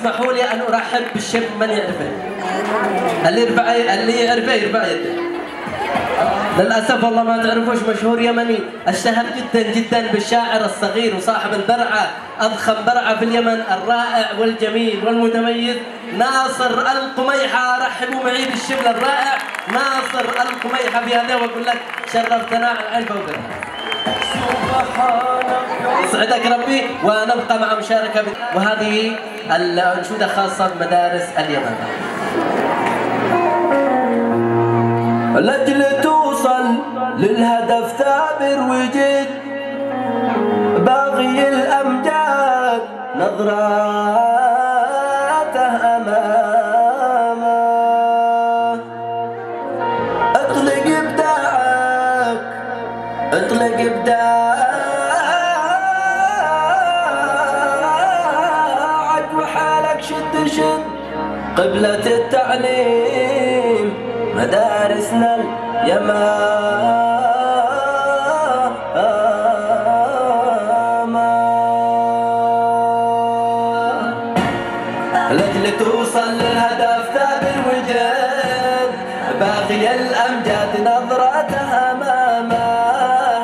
اسمحوا لي أن أرحب بالشاب من يعرفه. اللي يعرفه يرفع يده. للأسف والله ما تعرفوش، مشهور يمني اشتهر جدا جدا بالشاعر الصغير وصاحب البرعة، أضخم برعة في اليمن، الرائع والجميل والمتميز ناصر القميحة. رحبوا معي بالشبل الرائع ناصر القميحة في هذا، وأقول لك شرفتنا على العين فوق يسعدك ربي. ونبقى مع مشاركة وهذه الأنشودة خاصة بمدارس اليمن. لأجل توصل للهدف ثابر وجد، باغي الأمجاد نظراته أمامه. اطلق إبداعك اطلق إبداعك وحالك شد شد، قبلة التعليم مدارسنا اليمامة. لأجل توصل للهدف ثابر وجد، باقي الأمجاد نظرتها أمامه.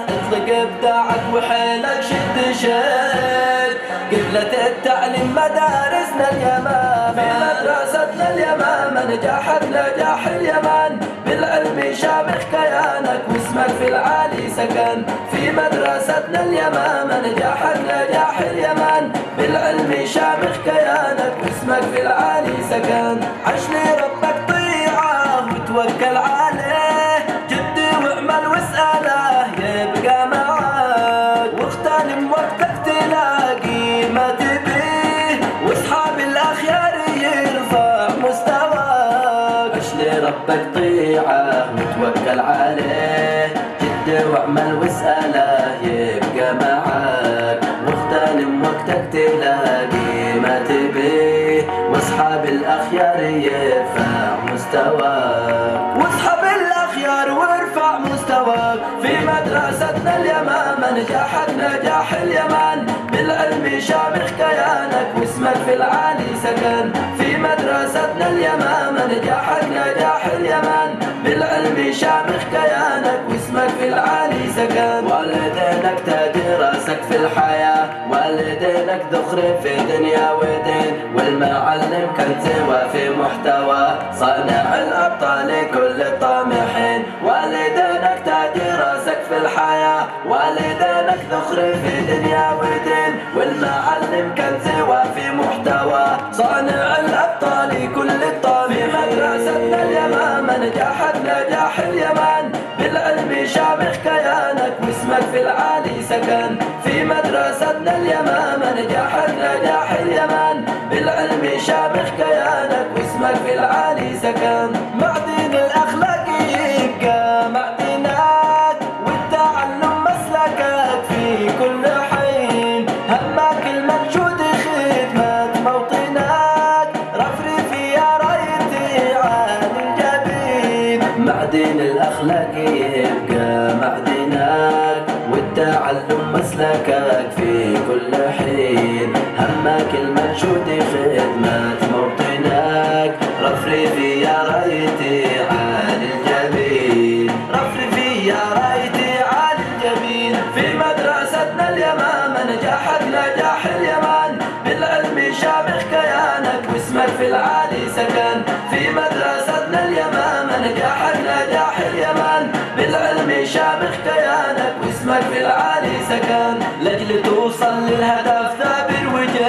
اطلق إبداعك وحيلك شد شد، قبلة التعليم مدارسنا اليمامة. في مدرستنا اليمامة نجاحك نجاح اليمن، بالعلم شامخ كيانك واسمك في العالي سكن. في مدرستنا اليمامة نجاحك نجاح اليمن، بالعلم شامخ كيانك واسمك في العالي سكن. عش لربك طيعه وتوكل عليه، جدي واعمل واسأله يبقى معاك، واغتنم وقتك تلاقي ما تبيه، واصحاب الأخيار يرفع مستواك. عش لربك طيعه وتوكل عليه، جد واعمل واسأله يبقى معاك، واغتنم وقتك تلاقي ما تبيه، واصحاب الأخيار يرفع مستواك. واصحاب الأخيار وارفع مستواك. في مدرستنا اليمامة نجاحك نجاح اليمن، بالعلم شامخ كيانك واسمك في العالي سكن. في مدرستنا اليمامة نجاحك نجاح اليمن، بالعلم شامخ كيانك واسمك في العالي سكن. والدينك تاج راسك في الحياة، والدينك ذخر في دنيا ودين، والمعلم كنز وفي محتوى، صانع الأبطال كل الطامحين. والدينك تاج راسك في الحياة، والدينك ذخر في دنيا ودين، والمعلم كنز وفي محتوى، صانع الأبطال كل الطامحين. في مدرستنا اليمامة نجاحك نجاح اليمن، بالعلم شامخ كيانك واسمك في العالي سكن. في مدرستنا اليمامة نجاحك نجاح اليمن، بالعلم شامخ كيانك واسمك في العالي سكن. معدن الأخلاق يبقى معدنك، والتعلم مسلكك في كل حين، همك المنشود خدمة موطنك، رفرفي يا رايتي عالي الجبين. معدن الأخلاق يبقى معدنك، والتعلم مسلكك في كل حين، همك المنشود خدمة موطنك، رفرفي يا رايتي عالي الجبين، رفرفي يا رايتي عالي الجبين. في مدرستنا اليمامة نجاحك نجاح اليمن، بالعلم شامخ كيانك واسمك في العالي سكن. في مدرستنا اليمامة نجاحك نجاح اليمن، بالعلم شامخ كيانك واسمك في العالي سكن. لأجل توصل للهدف ثابر وجد،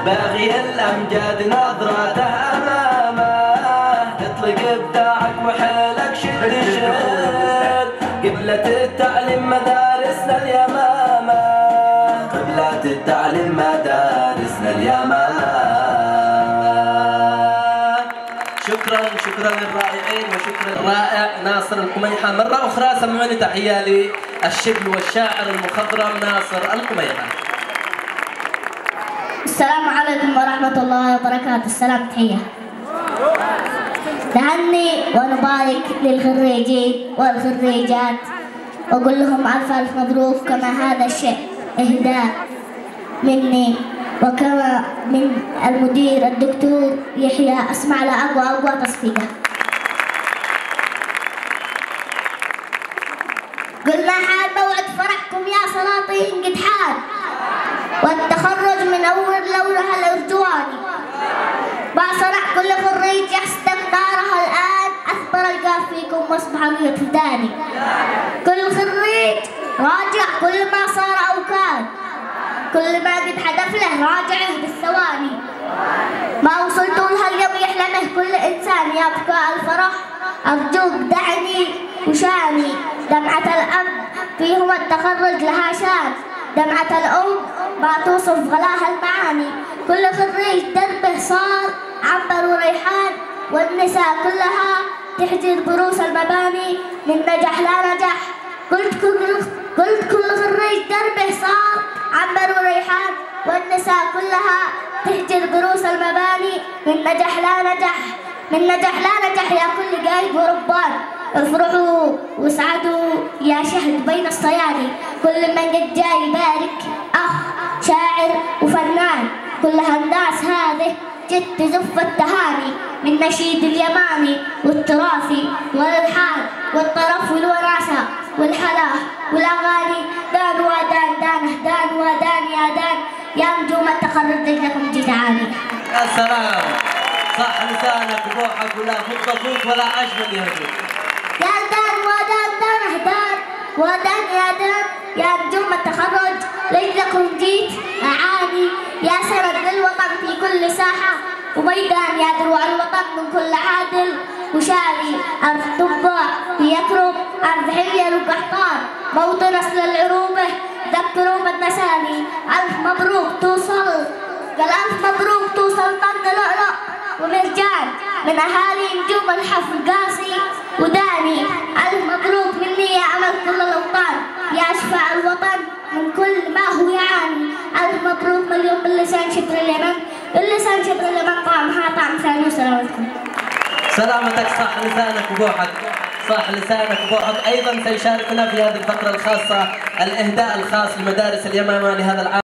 باغي الأمجاد نظرته أمامه. اطلق إبداعك وحيلك شد شد، قبلة التعليم مدارسنا اليمامة، قبلة التعليم مدارسنا اليمامة. شكرا للرائعين وشكرا الرائع ناصر القميحة. مرة أخرى سمعوني تحية للشبل والشاعر المخضرم ناصر القميحة. السلام عليكم ورحمة الله وبركاته. السلام تحية. نهني ونبارك للخريجين والخريجات، وأقول لهم ألف ألف مبروك، كما هذا الشيء إهداء مني وكما من المدير الدكتور يحيى أسمع لأقوى تصفيقه. قلنا حال موعد فرحكم يا سلاطين قد حان، والتخرج من أول لونها الأرجواني، ما صنع كل خريج يحسدك نارها الآن، أثمر القاف فيكم واصبح يتفداني. كل خريج راجع كل ما صار أو كان، كل ما قد حدث له راجعه بالثواني. ما وصلت لها اليوم يحلمه كل إنسان، يا بكاء الفرح أرجوك دعني وشاني. دمعة الأب فيهم التخرج لها شان، دمعة الأم ما توصف غلاها المعاني. كل خريج دربه صار عنبر وريحان، والنساء كلها تحجر بروس المباني. من نجح لا نجح قلت كل خريج دربه صار عنبر وريحان، والنساء كلها تحجر بروس المباني. من نجح لا نجح يا كل قايد وربان، افرحوا واسعدوا يا شهد بين الصياني. كل من قد جاي يبارك أخ شاعر وفنان، كل هالناس هذه جت تزف التهاني. من نشيد اليماني والتراثي والالحان والطرف والوناسة والحلاه والأغاني. دان ودان دانه دان ودان يا دان، يا نجوم التخرج لكم جدعاني. يا سلام، صح لسانك وروحك ولا فوق ولا عجب يهجوك. يا دان ودان دانه دان ودان يا دان، يا نجوم التخرج لجلكم جيت أعاني. يا سند للوطن في كل ساحة وميدان، يا دروع الوطن من كل عادل وشاري. أرض طباع يكرم، أرض حليل وقحطان، موطن أصل العروبة ذكروا بالنساني. ألف مبروك توصل، قال ألف مبروك توصل طن لؤلؤ ومرجان، من أهالي نجوم الحفل قاسي وداني. ألف مبروك مني يا أمل كل الأوطان، يا شفاء الوطن من كل ما هو يعاني. ألف مبروك مليون باللسان شبر اليمن، اللسان شبر اليمن طعمها طعم ثاني. وسلامتكم. سلامتك، صح لسانك وبوحك، صح لسانك وبوحك. أيضا سيشاركنا في هذه الفقرة الخاصة الإهداء الخاص لمدارس اليمامة لهذا العام.